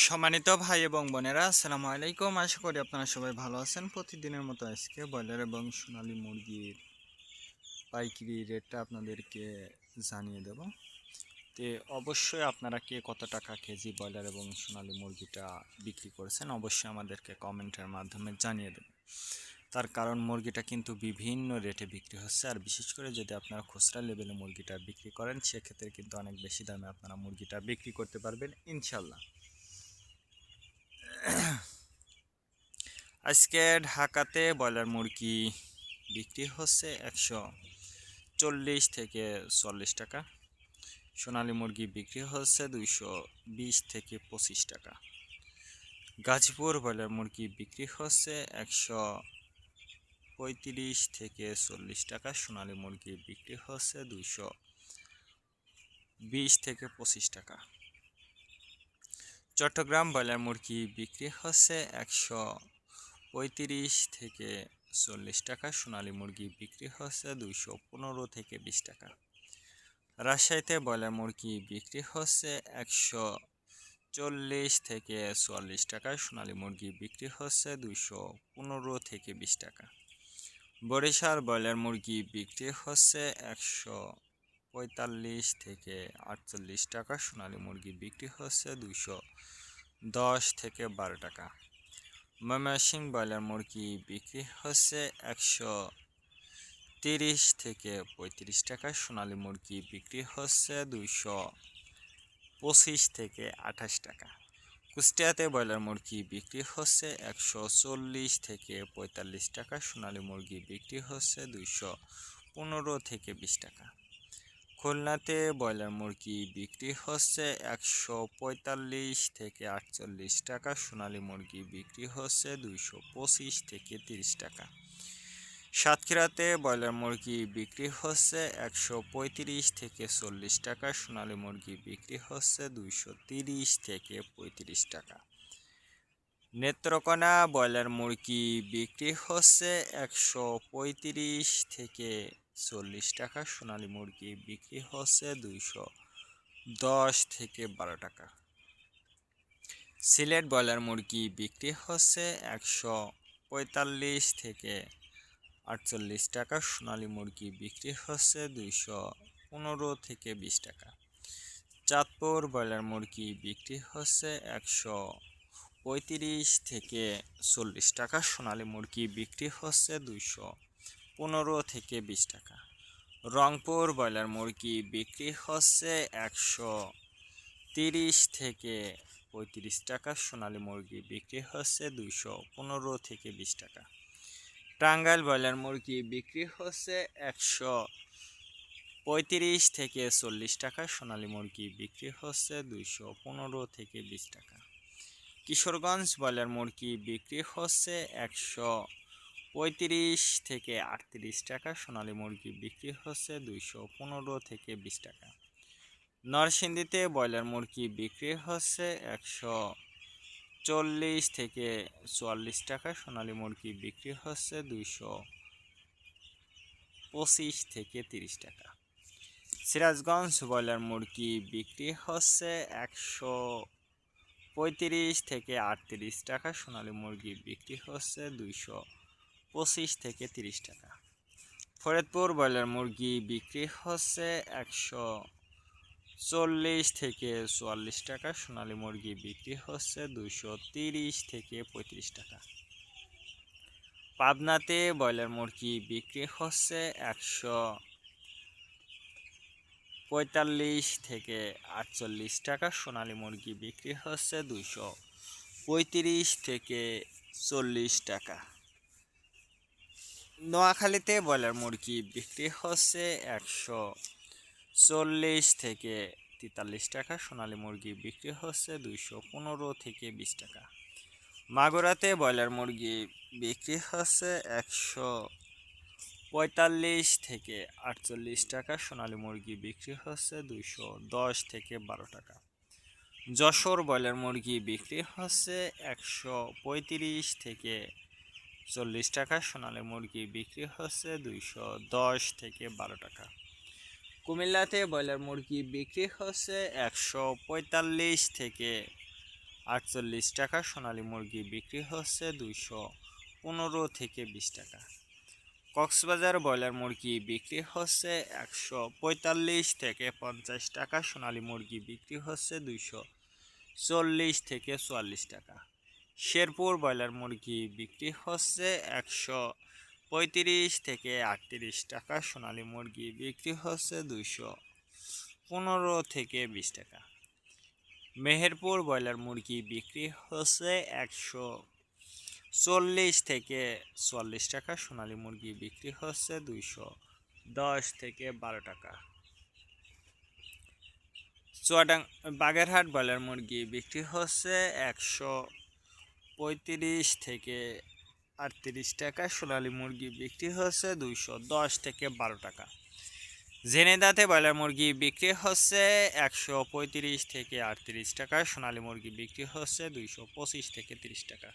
সম্মানিত ভাই এবং বোনেরা, আসসালামু আলাইকুম। আশা করি আপনারা সবাই ভালো আছেন। প্রতিদিনের মতো আজকে ব্রয়লার এবং সোনালী মুরগির পাইকারি রেটটা আপনাদেরকে জানিয়ে দেব। অবশ্যই আপনারা কে কত টাকা কেজি ব্রয়লার এবং সোনালী মুরগিটা বিক্রি করেছেন অবশ্যই আমাদেরকে কমেন্টের মাধ্যমে জানিয়ে দেবেন। তার কারণ মুরগিটা কিন্তু বিভিন্ন রেটে বিক্রি হচ্ছে, আর বিশেষ করে যদি আপনারা খুচরা লেভেলে মুরগিটা বিক্রি করেন সেক্ষেত্রে কিন্তু অনেক বেশি দামে আপনারা মুরগিটা বিক্রি করতে পারবেন ইনশাল্লাহ। আজকে ঢাকাতে ব্রয়লার মুরগি বিক্রি হচ্ছে 140 থেকে 40 টাকা। সোনালী মুরগি বিক্রি হচ্ছে 220 থেকে 25 টাকা। গাজীপুর ব্রয়লার মুরগি বিক্রি হচ্ছে 135 থেকে 40 টাকা। সোনালী মুরগি বিক্রি হচ্ছে 220 থেকে 25 টাকা। চট্টগ্রাম ব্রয়লার মুরগি বিক্রি হচ্ছে 135 থেকে 40 টাকা। সোনালী মুরগি বিক্রি হচ্ছে 215 থেকে 20 টাকা। রাজশাহীতে ব্রয়লার মুরগি বিক্রি হচ্ছে 140 থেকে 44 টাকা। সোনালী মুরগি বিক্রি হচ্ছে 215 থেকে 20 টাকা। বরিশাল ব্রয়লার মুরগি বিক্রি হচ্ছে 145 থেকে 48 টাকা। সোনালী মুরগি বিক্রি হচ্ছে 210 থেকে 12 টাকা। ময়মনসিংহ ব্রয়লার মুরগি বিক্রি হচ্ছে 130 থেকে 35 টাকা। সোনালী মুরগি বিক্রি হচ্ছে 225 থেকে 28 টাকা। কুষ্টিয়াতে ব্রয়লার মুরগি বিক্রি হচ্ছে 140 থেকে 45 টাকা। সোনালী মুরগি বিক্রি হচ্ছে 215 থেকে 20 টাকা। খুলনাতে ব্রয়লার মুরগি বিক্রি হচ্ছে 145 থেকে 48 টাকা। সোনালী মুরগি বিক্রি হচ্ছে 225 থেকে 30 টাকা। সাতক্ষীরাতে ব্রয়লার মুরগি বিক্রি হচ্ছে 135 থেকে 40 টাকা। সোনালী মুরগি বিক্রি হচ্ছে 230 থেকে 35 টাকা। নেত্রকোনা ব্রয়লার মুরগি বিক্রি হচ্ছে 135 থেকে 40 টাকা। সোনালী মুরগি বিক্রি হচ্ছে 210 থেকে 12 টাকা। সিলেট ব্রয়লার মুরগি বিক্রি হচ্ছে 145 থেকে 48 টাকা। সোনালী মুরগি বিক্রি হচ্ছে 215 থেকে 20 টাকা। চাঁদপুর ব্রয়লার মুরগি বিক্রি হচ্ছে 135 থেকে 40 টাকা। সোনালী মুরগি বিক্রি হচ্ছে 215 থেকে 20 টাকা। রংপুর ব্রয়লার মুরগি বিক্রি হচ্ছে 130 থেকে 35 টাকা। সোনালী মুরগি বিক্রি হচ্ছে 215 থেকে 20 টাকা। টাঙ্গাইল ব্রয়লার মুরগি বিক্রি হচ্ছে 135 থেকে 40 টাকা। সোনালী মুরগি বিক্রি হচ্ছে 215 থেকে 20 টাকা। কিশোরগঞ্জ ব্রয়লার মুরগি বিক্রি হচ্ছে 135 থেকে 38 টাকা। সোনালী মুরগি বিক্রি হচ্ছে 215 থেকে 20 টাকা। নরসিংদীতে ব্রয়লার মুরগি বিক্রি হচ্ছে 140 থেকে 44 টাকা। সোনালী মুরগি বিক্রি হচ্ছে 225 থেকে 30 টাকা। সিরাজগঞ্জ ব্রয়লার মুরগি বিক্রি হচ্ছে 135 থেকে 38 টাকা। সোনালী মুরগি বিক্রি হচ্ছে 225 থেকে 30 টাকা। ফরিদপুর ব্রয়লার মুরগি বিক্রি হচ্ছে 140 থেকে 44 টাকা। সোনালী মুরগি বিক্রি হচ্ছে 230 থেকে 35 টাকা। পাবনাতে ব্রয়লার মুরগি বিক্রি হচ্ছে 145 থেকে 48 টাকা। সোনালী মুরগি বিক্রি হচ্ছে 235 থেকে 40 টাকা। নোয়াখালীতে ব্রয়লার মুরগি বিক্রি হচ্ছে 140 থেকে 43 টাকা। সোনালী মুরগি বিক্রি হচ্ছে 215 থেকে 20 টাকা। মাগুরাতে ব্রয়লার মুরগি বিক্রি হচ্ছে 145 থেকে 48 টাকা। সোনালী মুরগি বিক্রি হচ্ছে 210 থেকে 12 টাকা। যশোর ব্রয়লার মুরগি বিক্রি হচ্ছে 135 থেকে 40 টাকা। সোনালী মুরগি বিক্রি হচ্ছে 210 থেকে 12 টাকা। কুমিল্লাতে ব্রয়লার মুরগি বিক্রি হচ্ছে 145 থেকে 48 টাকা, সোনালী মুরগি বিক্রি হচ্ছে 215 থেকে 20 টাকা। কক্সবাজার ব্রয়লার মুরগি বিক্রি হচ্ছে 145 থেকে 50 টাকা, সোনালী মুরগি বিক্রি হচ্ছে 240 থেকে 44 টাকা। শেরপুর ব্রয়লার মুরগি বিক্রি হচ্ছে 135 থেকে 38 টাকা, সোনালী মুরগি বিক্রি হচ্ছে 215 থেকে 20 টাকা। মেহেরপুর ব্রয়লার মুরগি বিক্রি হচ্ছে 140 থেকে 44 টাকা, সোনালী মুরগি বিক্রি হচ্ছে 210 থেকে 12 টাকা। বাগেরহাট ব্রয়লার মুরগি বিক্রি হচ্ছে 135 থেকে 38 টাকা, সোনালী মুরগি বিক্রি হচ্ছে 210 থেকে 12 টাকা। ঝিনাইদহে ব্রয়লার মুরগি বিক্রি হচ্ছে 135 থেকে 38 টাকা, সোনালী মুরগি বিক্রি হচ্ছে 225 থেকে 30 টাকা।